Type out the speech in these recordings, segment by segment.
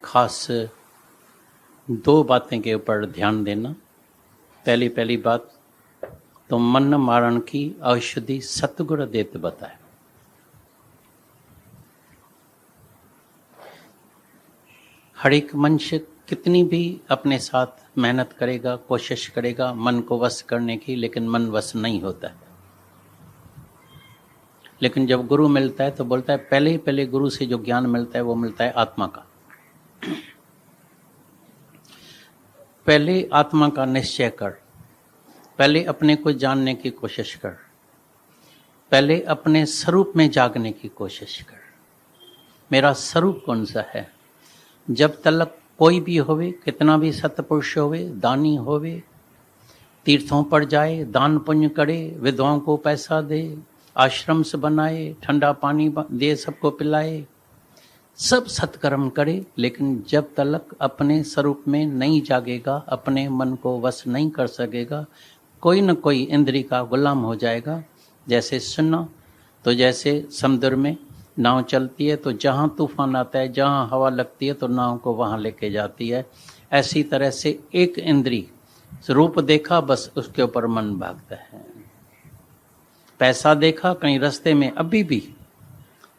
खास दो बातें के ऊपर ध्यान देना। पहली बात तो मन मारण की औषधि सतगुरु देत बताए। हर एक मनुष्य कितनी भी अपने साथ मेहनत करेगा, कोशिश करेगा मन को वश करने की, लेकिन मन वश नहीं होता है। लेकिन जब गुरु मिलता है तो बोलता है पहले गुरु से जो ज्ञान मिलता है वो मिलता है आत्मा का। पहले आत्मा का निश्चय कर, पहले अपने को जानने की कोशिश कर, पहले अपने स्वरूप में जागने की कोशिश कर। मेरा स्वरूप कौन सा है? जब तलक कोई भी होवे, कितना भी सतपुरुष होवे, दानी होवे, तीर्थों पर जाए, दान पुण्य करे, विधवाओं को पैसा दे, आश्रम से बनाए, ठंडा पानी दे, सबको पिलाए, सब सत्कर्म करे, लेकिन जब तलक अपने स्वरूप में नहीं जागेगा, अपने मन को वश नहीं कर सकेगा, कोई न कोई इंद्री का गुलाम हो जाएगा। जैसे सुनना, तो जैसे समुद्र में नाव चलती है तो जहाँ तूफान आता है, जहाँ हवा लगती है तो नाव को वहाँ लेके जाती है। ऐसी तरह से एक इंद्री रूप देखा, बस उसके ऊपर मन भागता है। पैसा देखा कहीं रास्ते में, अभी भी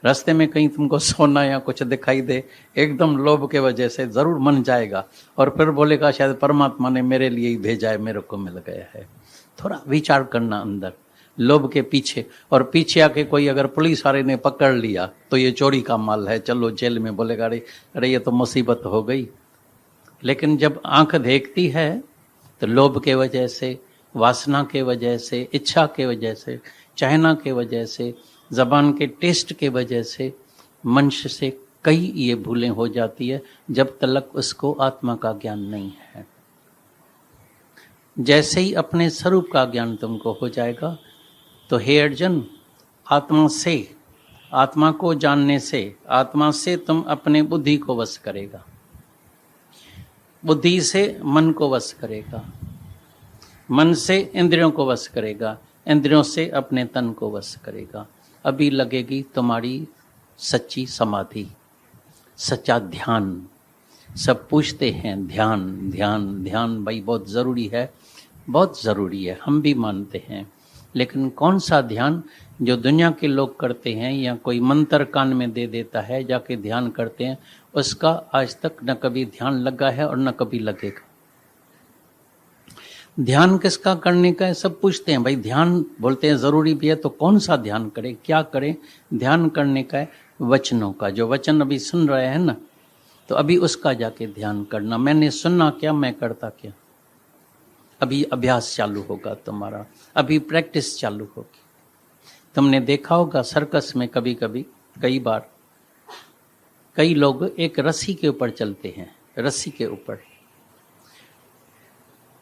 रास्ते में कहीं तुमको सोना या कुछ दिखाई दे, एकदम लोभ के वजह से जरूर मन जाएगा और फिर बोलेगा शायद परमात्मा ने मेरे लिए ही भेजा है, मेरे को मिल गया है। थोड़ा विचार करना अंदर लोभ के पीछे, और पीछे आके कोई अगर पुलिस वाले ने पकड़ लिया तो ये चोरी का माल है, चलो जेल में, बोलेगा अरे ये तो मुसीबत हो गई। लेकिन जब आंख देखती है तो लोभ के वजह से, वासना के वजह से, इच्छा के वजह से, चाहना के वजह से, जबान के टेस्ट के वजह से मनुष्य से कई ये भूलें हो जाती है, जब तलक उसको आत्मा का ज्ञान नहीं है। जैसे ही अपने स्वरूप का ज्ञान तुमको हो जाएगा तो हे अर्जुन, आत्मा से, आत्मा को जानने से, आत्मा से तुम अपने बुद्धि को वश करेगा, बुद्धि से मन को वश करेगा, मन से इंद्रियों को वश करेगा, इंद्रियों से अपने तन को वश करेगा। अभी लगेगी तुम्हारी सच्ची समाधि, सच्चा ध्यान। सब पूछते हैं ध्यान ध्यान ध्यान, भाई बहुत ज़रूरी है, बहुत ज़रूरी है, हम भी मानते हैं। लेकिन कौन सा ध्यान? जो दुनिया के लोग करते हैं या कोई मंत्र कान में दे देता है, जाके ध्यान करते हैं, उसका आज तक न कभी ध्यान लगा है और न कभी लगेगा। ध्यान किसका करने का है? सब पूछते हैं भाई, ध्यान बोलते हैं ज़रूरी भी है, तो कौन सा ध्यान करें, क्या करें? ध्यान करने का है वचनों का, जो वचन अभी सुन रहे हैं ना, तो अभी उसका जाके ध्यान करना। मैंने सुनना क्या, मैं करता क्या? अभी अभ्यास चालू होगा तुम्हारा, अभी प्रैक्टिस चालू होगी। तुमने देखा होगा सर्कस में कभी कभी, कई बार, कई लोग एक रस्सी के ऊपर चलते हैं, रस्सी के ऊपर।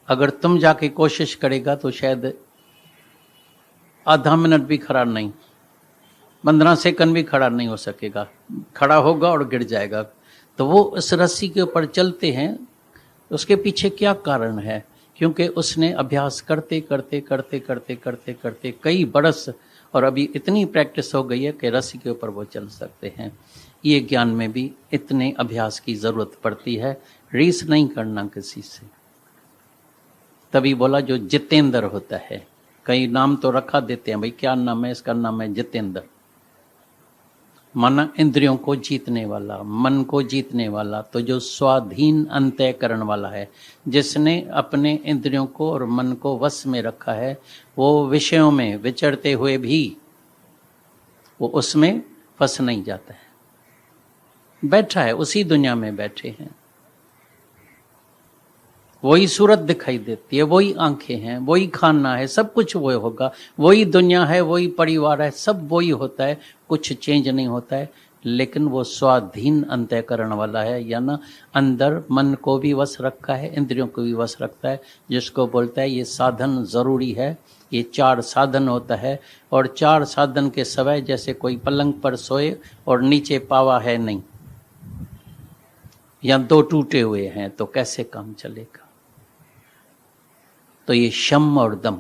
अगर तुम जाके कोशिश करेगा तो शायद आधा मिनट भी खड़ा नहीं, 15 सेकंड भी खड़ा नहीं हो सकेगा, खड़ा होगा और गिर जाएगा। तो वो उस रस्सी के ऊपर चलते हैं, उसके पीछे क्या कारण है? क्योंकि उसने अभ्यास करते करते करते करते करते करते कई बरस, और अभी इतनी प्रैक्टिस हो गई है कि रस्सी के ऊपर वो चल सकते हैं। ये ज्ञान में भी इतने अभ्यास की ज़रूरत पड़ती है, रीस नहीं करना किसी से। तभी बोला जो जितेंद्र होता है, कई नाम तो रखा देते हैं, भाई क्या नाम है इसका? नाम है जितेंद्र। माना इंद्रियों को जीतने वाला, मन को जीतने वाला। तो जो स्वाधीन अंतःकरण वाला है, जिसने अपने इंद्रियों को और मन को वश में रखा है, वो विषयों में विचरते हुए भी वो उसमें फंस नहीं जाता है, बैठा है, उसी दुनिया में बैठे हैं। वही सूरत दिखाई देती है, वही आंखें हैं, वही खाना है, सब कुछ वो होगा, वही दुनिया है, वही परिवार है, सब वही होता है, कुछ चेंज नहीं होता है। लेकिन वो स्वाधीन अंतःकरण वाला है, या ना अंदर मन को भी वश रखा है, इंद्रियों को भी वश रखता है, जिसको बोलता है ये साधन जरूरी है। ये 4 साधन होता है, और 4 साधन के सवय जैसे कोई पलंग पर सोए और नीचे पावा है नहीं, या 2 टूटे हुए हैं, तो कैसे काम चलेगा? तो ये शम और दम,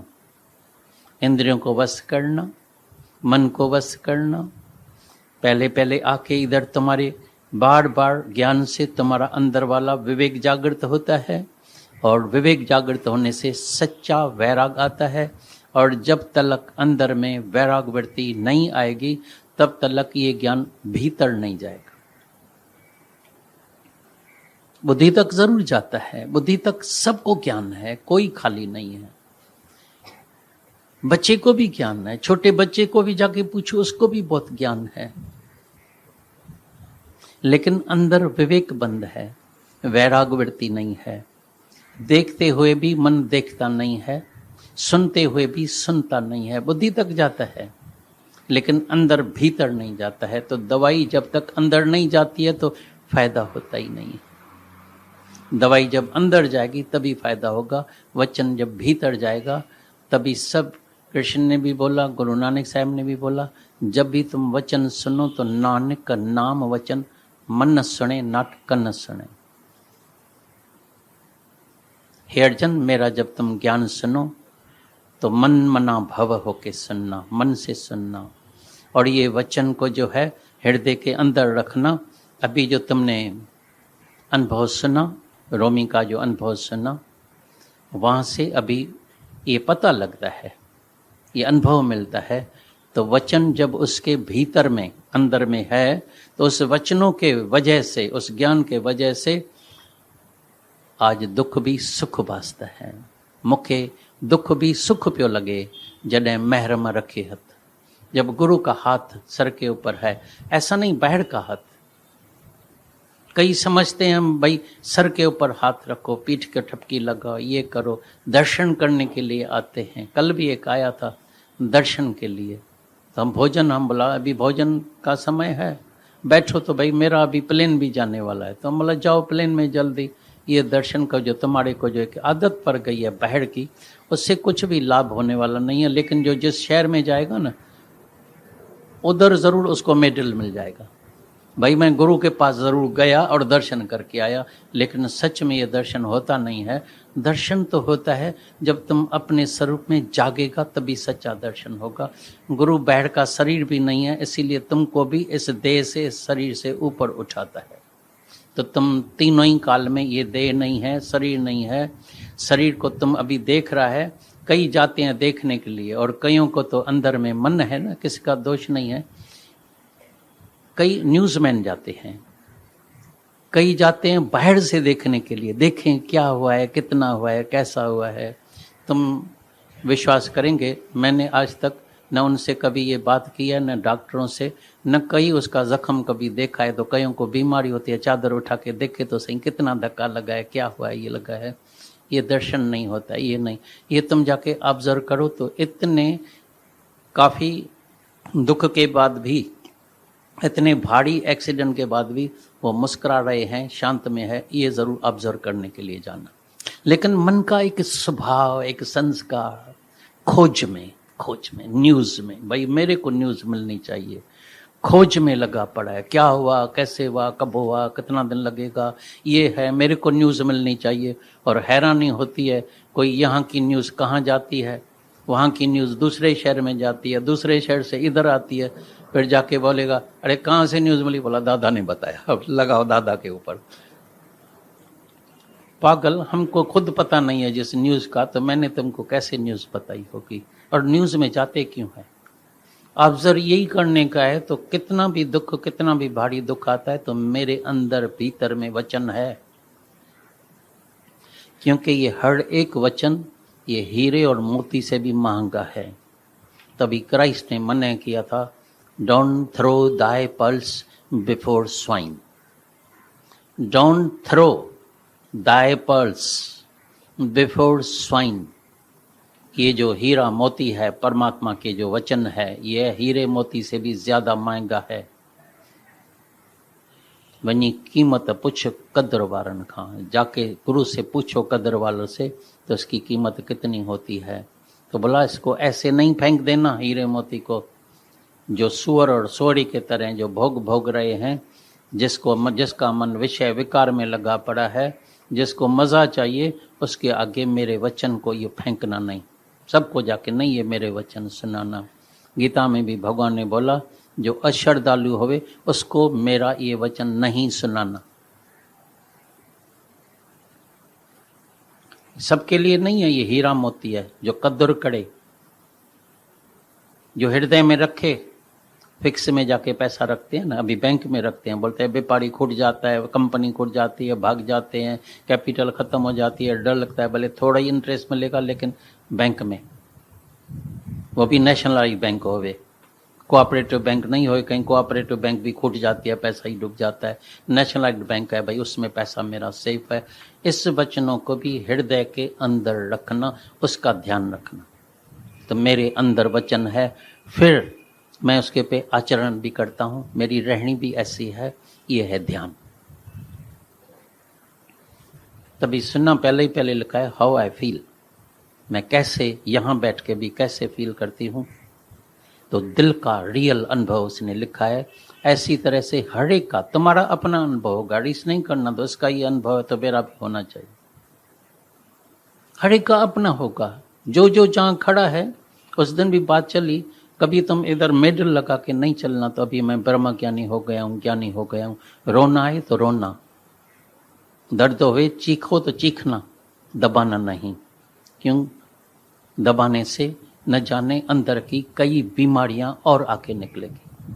इंद्रियों को वश करना, मन को वश करना। पहले आके इधर तुम्हारे बार बार ज्ञान से तुम्हारा अंदर वाला विवेक जागृत होता है, और विवेक जागृत होने से सच्चा वैराग आता है। और जब तक अंदर में वैराग वृत्ति नहीं आएगी तब तक ये ज्ञान भीतर नहीं जाएगा। बुद्धि तक जरूर जाता है, बुद्धि तक सबको ज्ञान है, कोई खाली नहीं है। बच्चे को भी ज्ञान है, छोटे बच्चे को भी जाके पूछो, उसको भी बहुत ज्ञान है, लेकिन अंदर विवेक बंद है, वैराग वृत्ति नहीं है। देखते हुए भी मन देखता नहीं है, सुनते हुए भी सुनता नहीं है। बुद्धि तक जाता है लेकिन अंदर भीतर नहीं जाता है। तो दवाई जब तक अंदर नहीं जाती है तो फायदा होता ही नहीं है। दवाई जब अंदर जाएगी तभी फायदा होगा, वचन जब भीतर जाएगा तभी सब। कृष्ण ने भी बोला, गुरु नानक साहब ने भी बोला, जब भी तुम वचन सुनो तो नानक का नाम वचन मन न सुने, नाटक न सुने। हे अर्जुन, मेरा जब तुम ज्ञान सुनो तो मन मना भव होके सुनना, मन से सुनना। और ये वचन को जो है हृदय के अंदर रखना। अभी जो तुमने अनुभव सुना, रोमी का जो अनुभव सुना, वहाँ से अभी ये पता लगता है, ये अनुभव मिलता है। तो वचन जब उसके भीतर में अंदर में है तो उस वचनों के वजह से, उस ज्ञान के वजह से आज दुख भी सुख भासता है। मुखे दुख भी सुख प्यो लगे, जडे महरम रखे हथ। जब गुरु का हाथ सर के ऊपर है, ऐसा नहीं बाहर का हाथ। कई समझते हैं हम भाई सर के ऊपर हाथ रखो, पीठ के ठपकी लगाओ, ये करो, दर्शन करने के लिए आते हैं। कल भी एक आया था दर्शन के लिए, तो हम बोला अभी भोजन का समय है, बैठो। तो भाई मेरा अभी प्लेन भी जाने वाला है, तो हम बोला जाओ प्लेन में जल्दी। ये दर्शन का जो तुम्हारे को जो एक आदत पड़ गई है बाहर की, उससे कुछ भी लाभ होने वाला नहीं है। लेकिन जो जिस शहर में जाएगा ना, उधर ज़रूर उसको मेडल मिल जाएगा। भाई मैं गुरु के पास ज़रूर गया और दर्शन करके आया, लेकिन सच में ये दर्शन होता नहीं है। दर्शन तो होता है जब तुम अपने स्वरूप में जागेगा, तभी सच्चा दर्शन होगा। गुरु बाहर का शरीर भी नहीं है, इसीलिए तुमको भी इस देह से, इस शरीर से ऊपर उठाता है। तो तुम तीनों ही काल में, ये देह नहीं है, शरीर नहीं है। शरीर को तुम अभी देख रहा है, कई जाते हैं देखने के लिए, और कईयों को तो अंदर में मन है ना, किसी का दोष नहीं है। कई न्यूज़मैन जाते हैं, कई जाते हैं बाहर से देखने के लिए, देखें क्या हुआ है, कितना हुआ है, कैसा हुआ है। तुम विश्वास करेंगे, मैंने आज तक न उनसे कभी ये बात की है, न डॉक्टरों से, न कहीं उसका जख्म कभी देखा है। तो कईयों को बीमारी होती है, चादर उठा के देखे तो सही कितना धक्का लगा है, क्या हुआ है, ये लगा है। ये दर्शन नहीं होता, ये नहीं। ये तुम जाके ऑब्जर्व करो तो इतने काफ़ी दुख के बाद भी, इतने भारी एक्सीडेंट के बाद भी वो मुस्कुरा रहे हैं, शांत में है। ये ज़रूर ऑब्जर्व करने के लिए जाना। लेकिन मन का एक स्वभाव, एक संस्कार, खोज में, न्यूज़ में, भाई मेरे को न्यूज़ मिलनी चाहिए, खोज में लगा पड़ा है। क्या हुआ, कैसे हुआ, कब हुआ, कितना दिन लगेगा, ये है, मेरे को न्यूज़ मिलनी चाहिए। और हैरानी होती है, कोई यहाँ की न्यूज़ कहाँ जाती है, वहाँ की न्यूज़ दूसरे शहर में जाती है, दूसरे शहर से इधर आती है, फिर जाके बोलेगा अरे कहाँ से न्यूज़ मिली, बोला दादा ने बताया, अब लगाओ दादा के ऊपर। पागल, हमको खुद पता नहीं है जिस न्यूज़ का, तो मैंने तुमको कैसे न्यूज़ बताई होगी। और न्यूज़ में जाते क्यों है? ऑब्जर्व यही करने का है। तो कितना भी दुख, कितना भी भारी दुख आता है, तो मेरे अंदर भीतर में वचन है, क्योंकि ये हर एक वचन ये हीरे और मोती से भी महंगा है। तभी क्राइस्ट ने मना किया था, don't throw thy pearls before swine, don't throw thy pearls before swine. ये जो हीरा मोती है, परमात्मा के जो वचन है, ये हीरे मोती से भी ज्यादा महंगा है। वनी कीमत पूछ कदर वारन खां, जाके गुरु से पूछो कदर वालों से, तो इसकी कीमत कितनी होती है। तो बोला इसको ऐसे नहीं फेंक देना हीरे मोती को, जो सुअर और सोड़ी के तरह जो भोग रहे हैं, जिसका मन विषय विकार में लगा पड़ा है, जिसको मज़ा चाहिए, उसके आगे मेरे वचन को ये फेंकना नहीं। सबको जाके नहीं ये मेरे वचन सुनाना। गीता में भी भगवान ने बोला, जो अश्रद्धालु होवे उसको मेरा ये वचन नहीं सुनाना। सबके लिए नहीं है ये हीरा मोती है, जो कद्र करे, जो हृदय में रखे। फिक्स में जाके पैसा रखते हैं ना, अभी बैंक में रखते हैं, बोलते हैं व्यापारी खुट जाता है, कंपनी खुट जाती है, भाग जाते हैं, कैपिटल खत्म हो जाती है, डर लगता है, भले थोड़ा ही इंटरेस्ट मिलेगा लेकिन बैंक में, वो भी नेशनलाइज बैंक होवे, कोऑपरेटिव बैंक नहीं हो। कहीं कोऑपरेटिव बैंक भी खुट जाती है, पैसा ही डूब जाता है। नेशनलाइज्ड बैंक है भाई, उसमें पैसा मेरा सेफ है। इस वचनों को भी हृदय के अंदर रखना, उसका ध्यान रखना। तो मेरे अंदर वचन है, फिर मैं उसके पे आचरण भी करता हूं, मेरी रहनी भी ऐसी है, ये है ध्यान। तभी सुनना पहले ही पहले लिखा है हाउ आई फील, मैं कैसे यहां बैठ के भी कैसे फील करती हूं। तो दिल का रियल अनुभव उसने लिखा है। ऐसी तरह से हर एक का तुम्हारा अपना अनुभव होगा, रीस नहीं करना, तो उसका ये अनुभव है तो मेरा भी होना चाहिए। हर एक का अपना होगा। जो जो जहां खड़ा है, उस दिन भी बात चली, कभी तुम इधर मेडल लगा के नहीं चलना, तो अभी मैं ब्रह्म ज्ञानी हो गया हूं, ज्ञानी हो गया हूं। रोना है तो रोना, दर्द होवे चीखो तो चीखना, दबाना नहीं। क्यों? दबाने से न जाने अंदर की कई बीमारियां और आके निकलेगी।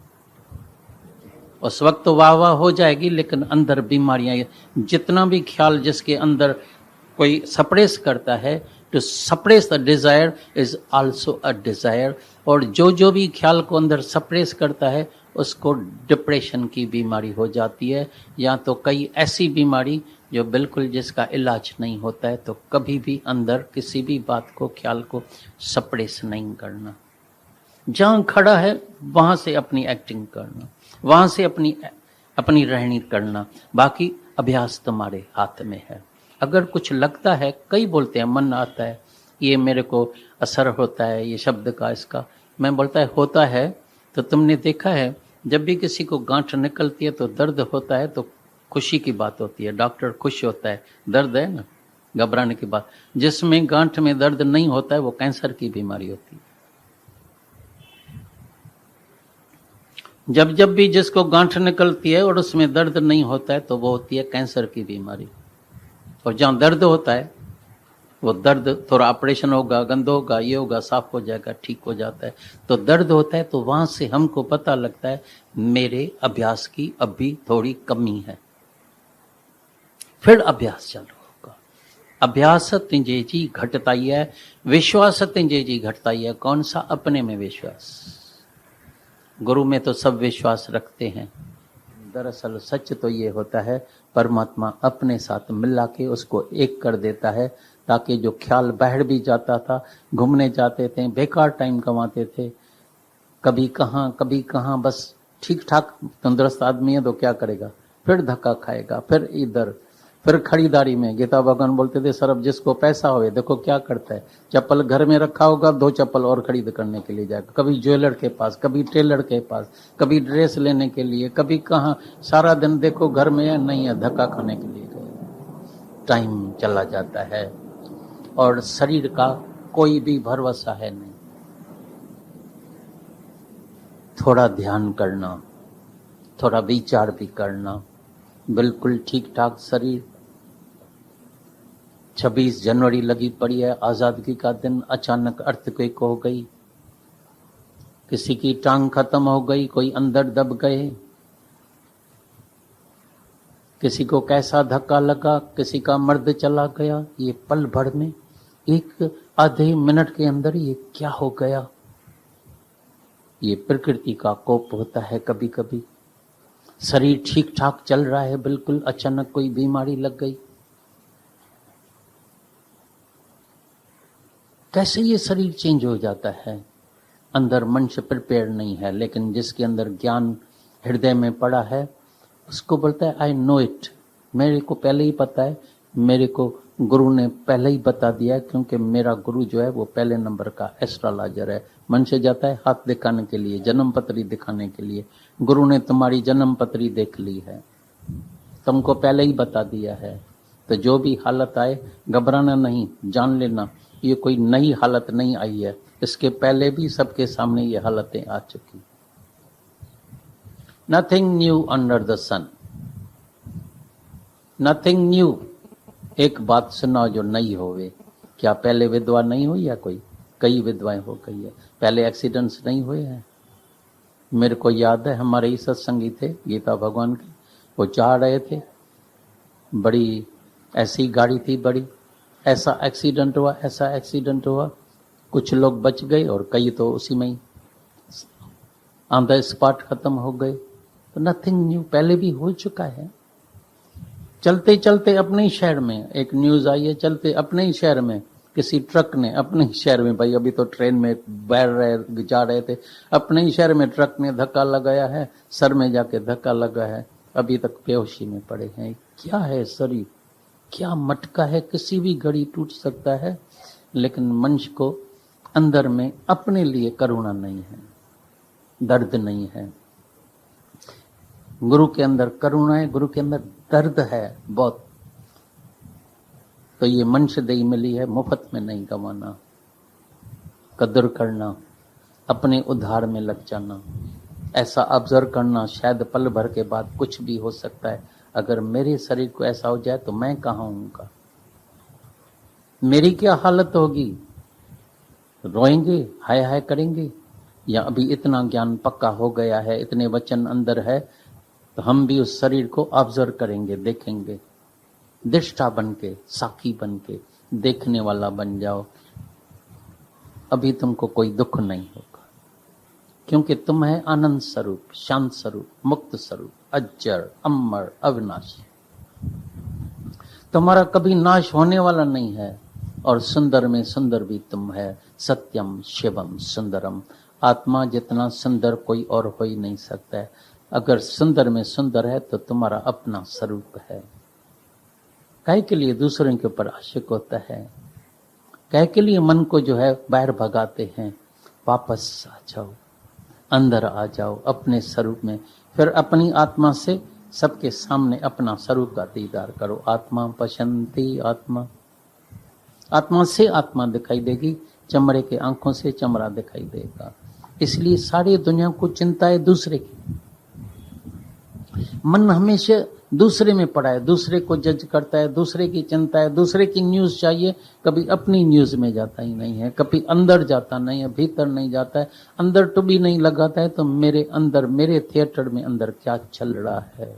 उस वक्त तो वाह वाह हो जाएगी, लेकिन अंदर बीमारियां, जितना भी ख्याल जिसके अंदर कोई सप्रेस करता है, to suppress the desire is also a desire. और जो जो भी ख्याल को अंदर सप्रेस करता है उसको डिप्रेशन की बीमारी हो जाती है, या तो कई ऐसी बीमारी जो बिल्कुल जिसका इलाज नहीं होता है। तो कभी भी अंदर किसी भी बात को, ख्याल को सप्रेस नहीं करना। जहां खड़ा है वहां से अपनी एक्टिंग करना, वहां से अपनी रहनी करना। बाकी अभ्यास तुम्हारे हाथ में है। अगर कुछ लगता है, कई बोलते हैं मन आता है, ये मेरे को असर होता है ये शब्द का, इसका, मैं बोलता है होता है। तो तुमने देखा है जब भी किसी को गांठ निकलती है तो दर्द होता है, तो खुशी की बात होती है, डॉक्टर खुश होता है, दर्द है ना, घबराने की बात। जिसमें गांठ में दर्द नहीं होता है वो कैंसर की बीमारी होती है। जब जब भी जिसको गांठ निकलती है और उसमें दर्द नहीं होता है तो वो होती है कैंसर की बीमारी। और जहां दर्द होता है वो दर्द थोड़ा ऑपरेशन होगा, गंद होगा, ये होगा, साफ हो जाएगा, ठीक हो जाता है। तो दर्द होता है तो वहां से हमको पता लगता है मेरे अभ्यास की अभी थोड़ी कमी है। फिर अभ्यास चालू होगा। अभ्यास तिंजे जी घटता ही है, विश्वास तिंजे जी घटता ही है। कौन सा? अपने में विश्वास। गुरु में तो सब विश्वास रखते हैं, दरअसल सच तो ये होता है परमात्मा अपने साथ मिला के उसको एक कर देता है, ताकि जो ख्याल बाहर भी जाता था, घूमने जाते थे, बेकार टाइम कमाते थे, कभी कहाँ, बस ठीक ठाक तंदुरुस्त आदमी है तो क्या करेगा, फिर धक्का खाएगा, फिर इधर, फिर खरीदारी में। गीता भगवान बोलते थे सरब जिसको पैसा होवे, देखो क्या करता है, चप्पल घर में रखा होगा, 2 चप्पल और खरीद करने के लिए जाएगा, कभी ज्वेलर के पास, कभी टेलर के पास, कभी ड्रेस लेने के लिए, कभी कहाँ, सारा दिन देखो घर में है नहीं है, धक्का खाने के लिए गए। टाइम चला जाता है और शरीर का कोई भी भरोसा है नहीं। थोड़ा ध्यान करना, थोड़ा विचार भी करना, बिल्कुल ठीक ठाक शरीर। 26 जनवरी लगी पड़ी है, आजादी का दिन, अचानक अर्थक्वेक हो गई, किसी की टांग खत्म हो गई, कोई अंदर दब गए, किसी को कैसा धक्का लगा, किसी का मर्द चला गया। ये पल भर में, एक आधे मिनट के अंदर ये क्या हो गया। ये प्रकृति का कोप होता है। कभी कभी शरीर ठीक ठाक चल रहा है बिल्कुल, अचानक कोई बीमारी लग गई। कैसे ये शरीर चेंज हो जाता है? अंदर मनुष्य प्रिपेयर नहीं है, लेकिन जिसके अंदर ज्ञान हृदय में पड़ा है उसको बोलता है आई नो इट, मेरे को पहले ही पता है, मेरे को गुरु ने पहले ही बता दिया है, क्योंकि मेरा गुरु जो है वो पहले नंबर का एस्ट्रोलॉजर है। मनुष्य जाता है हाथ दिखाने के लिए, जन्म पत्री दिखाने के लिए, गुरु ने तुम्हारी जन्म पत्री देख ली है, तुमको पहले ही बता दिया है। तो जो भी हालत आए घबराना नहीं, जान लेना ये कोई नई हालत नहीं आई है, इसके पहले भी सबके सामने ये हालतें आ चुकी। Nothing new under the sun, nothing new. एक बात सुनाओ जो नई होवे। क्या पहले विधवा नहीं हुई या कोई? कई विधवाएं हो गई है। पहले एक्सीडेंट्स नहीं हुए हैं? मेरे को याद है हमारे ही सत्संगी थे गीता भगवान के, वो जा रहे थे, बड़ी ऐसी गाड़ी थी बड़ी, ऐसा एक्सीडेंट हुआ, ऐसा एक्सीडेंट हुआ, कुछ लोग बच गए और कई तो उसी में ही ऑन द स्पॉट खत्म हो गए। तो नथिंग न्यू, पहले भी हो चुका है। चलते चलते अपने ही शहर में एक न्यूज आई है, चलते अपने ही शहर में किसी ट्रक ने, अपने ही शहर में, भाई अभी तो ट्रेन में जा रहे थे, अपने ही शहर में ट्रक ने धक्का लगाया है, सर में जाके धक्का लगा है, अभी तक बेहोशी में पड़े हैं। क्या है शरीर, क्या मटका है, किसी भी घड़ी टूट सकता है। लेकिन मनुष्य को अंदर में अपने लिए करुणा नहीं है, दर्द नहीं है। गुरु के अंदर करुणा है, गुरु के अंदर दर्द है बहुत। तो ये मनुष्य देही मिली है, मुफ्त में नहीं गंवाना, कदर करना, अपने उद्धार में लग जाना, ऐसा ऑब्जर्व करना, शायद पल भर के बाद कुछ भी हो सकता है। अगर मेरे शरीर को ऐसा हो जाए तो मैं कहाँ हूँगा, मेरी क्या हालत होगी? रोएंगे, हाय हाय करेंगे? या अभी इतना ज्ञान पक्का हो गया है, इतने वचन अंदर है, तो हम भी उस शरीर को ऑब्जर्व करेंगे, देखेंगे, दृष्टा बन के, साक्षी बन के, देखने वाला बन जाओ। अभी तुमको कोई दुख नहीं होगा, क्योंकि तुम है आनंद स्वरूप, शांत स्वरूप, मुक्त स्वरूप, अजर, अमर, अविनाशी। तुम्हारा कभी नाश होने वाला नहीं है। और सुंदर में सुंदर भी तुम है, सत्यम शिवम सुंदरम। आत्मा जितना सुंदर कोई और हो ही नहीं सकता है। अगर सुंदर में सुंदर है तो तुम्हारा अपना स्वरूप है। काहे के लिए दूसरों के ऊपर आशिक होता है? काहे के लिए मन को जो है बाहर भगाते हैं? वापस आ जाओ, अंदर आ जाओ अपने स्वरूप में। फिर अपनी आत्मा से सबके सामने अपना स्वरूप का दीदार करो। आत्मा पशंती आत्मा, आत्मा से आत्मा दिखाई देगी, चमड़े के आंखों से चमड़ा दिखाई देगा। इसलिए सारी दुनिया को चिंता है दूसरे की। मन हमेशा दूसरे में पड़ा है, दूसरे को जज करता है, दूसरे की चिंता है, दूसरे की न्यूज चाहिए, कभी अपनी न्यूज में जाता ही नहीं है, कभी अंदर जाता नहीं है, भीतर नहीं जाता है, अंदर टुबी नहीं लगाता है। तो मेरे अंदर, मेरे थिएटर में अंदर क्या चल रहा है,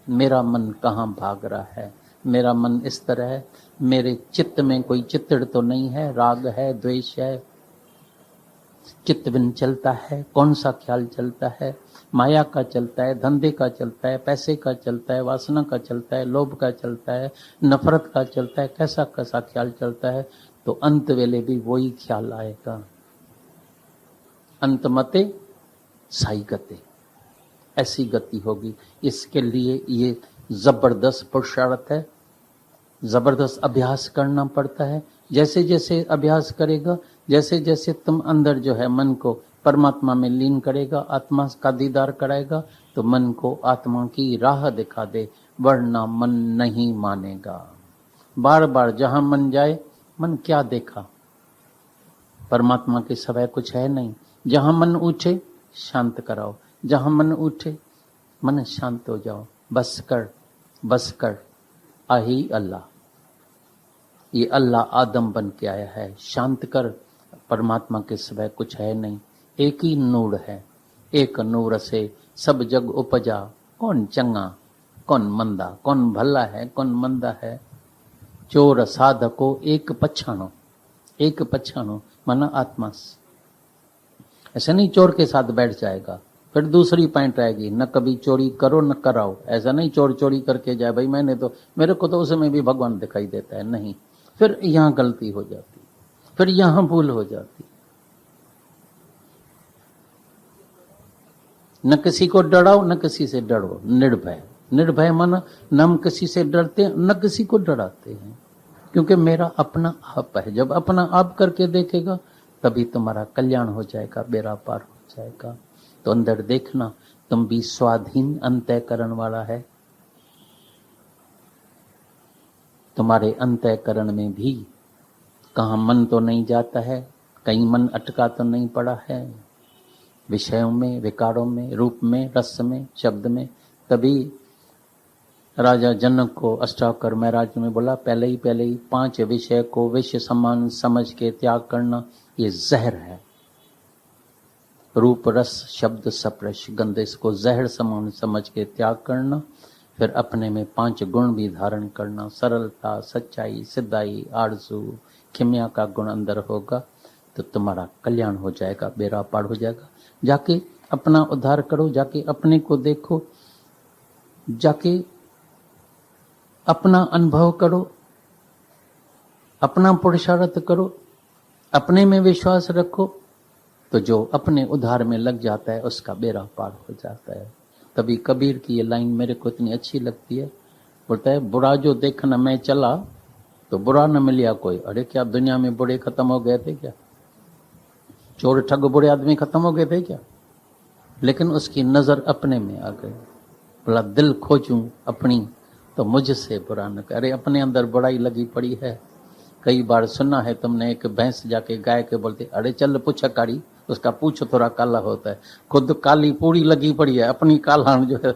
मेरा मन कहाँ भाग रहा है, मेरा मन इस तरह है, मेरे चित्त में कोई चित्तड़ तो नहीं है, राग है, द्वेष है, चित्त बिन चलता है, कौन सा ख्याल चलता है? माया का चलता है, धंधे का चलता है, पैसे का चलता है, वासना का चलता है, लोभ का चलता है, नफरत का चलता है, कैसा कैसा ख्याल चलता है। तो अंत वेले भी वही ख्याल आएगा, अंतमते साई गते, ऐसी गति होगी। इसके लिए ये जबरदस्त पुरुषार्थ है, जबरदस्त अभ्यास करना पड़ता है। जैसे जैसे अभ्यास करेगा, जैसे जैसे तुम अंदर जो है मन को परमात्मा में लीन करेगा, आत्मा का दीदार कराएगा, तो मन को आत्मा की राह दिखा दे, वरना मन नहीं मानेगा। बार बार जहां मन जाए, मन क्या देखा, परमात्मा के सिवाय कुछ है नहीं। जहां मन उठे शांत कराओ, जहां मन उठे मन शांत हो जाओ, बस कर, बस कर, आही अल्लाह। ये अल्लाह आदम बन के आया है, शांत कर, परमात्मा के सिवाय कुछ है नहीं। एक ही नूर है, एक नूर से सब जग उपजा, कौन चंगा कौन मंदा, कौन भला है कौन मंदा है। चोर साधको एक पछाणो, एक पछाणो माना आत्मा। ऐसा नहीं चोर के साथ बैठ जाएगा, फिर दूसरी पॉइंट आएगी, न कभी चोरी करो न कराओ। ऐसा नहीं चोर चोरी करके जाए, भाई मैंने तो, मेरे को तो उसमें भी भगवान दिखाई देता है, नहीं। फिर यहां गलती हो जाती, फिर यहां भूल हो जाती। न किसी को डराओ न किसी से डरो, निर्भय। निर्भय माना न हम किसी से डरते हैं न किसी को डराते हैं, क्योंकि मेरा अपना आप है। जब अपना आप करके देखेगा तभी तुम्हारा कल्याण हो जाएगा, बेड़ा पार हो जाएगा। तो अंदर देखना, तुम भी स्वाधीन अंतःकरण वाला है। तुम्हारे अंतःकरण में भी कहाँ मन तो नहीं जाता है, कहीं मन अटका तो नहीं पड़ा है। विषयों में, विकारों में, रूप में, रस में, शब्द में। तभी राजा जनक को अष्टावक्र महाराज ने बोला, पहले ही 5 विषय को विषय समान समझ के त्याग करना ये जहर है। रूप, रस, शब्द, स्पर्श, गंध, इसको जहर समान समझ के त्याग करना। फिर अपने में 5 गुण भी धारण करना, सरलता, सच्चाई, सिद्धाई, आरजू, खिम्या का गुण अंदर होगा तो तुम्हारा कल्याण हो जाएगा, बेड़ा पार हो जाएगा। जाके अपना उद्धार करो, जाके अपने को देखो, जाके अपना अनुभव करो, अपना पुरुषार्थ करो, अपने में विश्वास रखो, तो जो अपने उद्धार में लग जाता है उसका बेड़ा पार हो जाता है। तभी कबीर की ये लाइन मेरे को इतनी अच्छी लगती है। बोलता है, बुरा जो देखना मैं चला तो बुरा न मिलिया कोई। अरे क्या दुनिया में बुरे खत्म हो गए थे क्या? चोर ठग बुरे आदमी खत्म हो गए थे क्या? लेकिन उसकी नजर अपने में आ गई। बोला, दिल खोजूं अपनी तो मुझसे बुरा न कर। अरे अपने अंदर बुराई लगी पड़ी है। कई बार सुना है तुमने, एक भैंस जाके गाय के बोलते, अरे चल पूछा कारी, उसका पूछ थोड़ा काला होता है। खुद काली पूरी लगी पड़ी है, अपनी काला जो है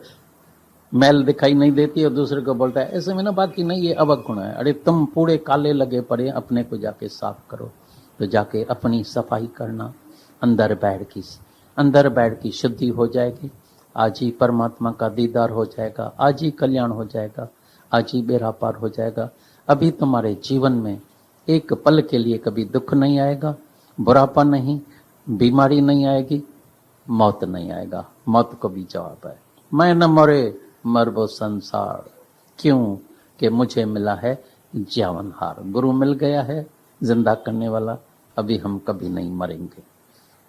मैल दिखाई नहीं देती और दूसरे को बोलता है। ऐसे में ना बात की नहीं, ये अवगुण है। अरे तुम पूरे काले लगे पड़े, अपने को जाके साफ करो। तो जाके अपनी सफाई करना, अंदर बैठ की शुद्धि हो जाएगी। आज ही परमात्मा का दीदार हो जाएगा, आज ही कल्याण हो जाएगा, आज ही बेड़ा पार हो जाएगा। अभी तुम्हारे जीवन में एक पल के लिए कभी दुख नहीं आएगा, बुरापा नहीं, बीमारी नहीं आएगी, मौत नहीं आएगा। मौत को भी जवाब है, मैं न मरे मरबो संसार, क्यों कि मुझे मिला है जीवनहार। गुरु मिल गया है जिंदा करने वाला। अभी हम कभी नहीं मरेंगे।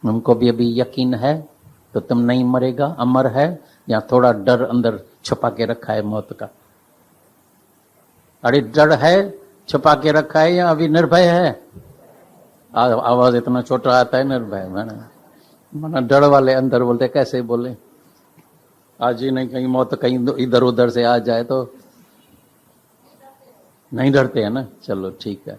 हमको भी अभी यकीन है तो तुम नहीं मरेगा, अमर है, या थोड़ा डर अंदर छुपा के रखा है मौत का? अरे डर है छुपा के रखा है या अभी निर्भय है? आवाज इतना छोटा आता है निर्भय। मैंने डर वाले अंदर बोलते, कैसे बोले? आज ही नहीं, कहीं मौत कहीं इधर उधर से आ जाए तो नहीं डरते हैं ना। चलो ठीक है।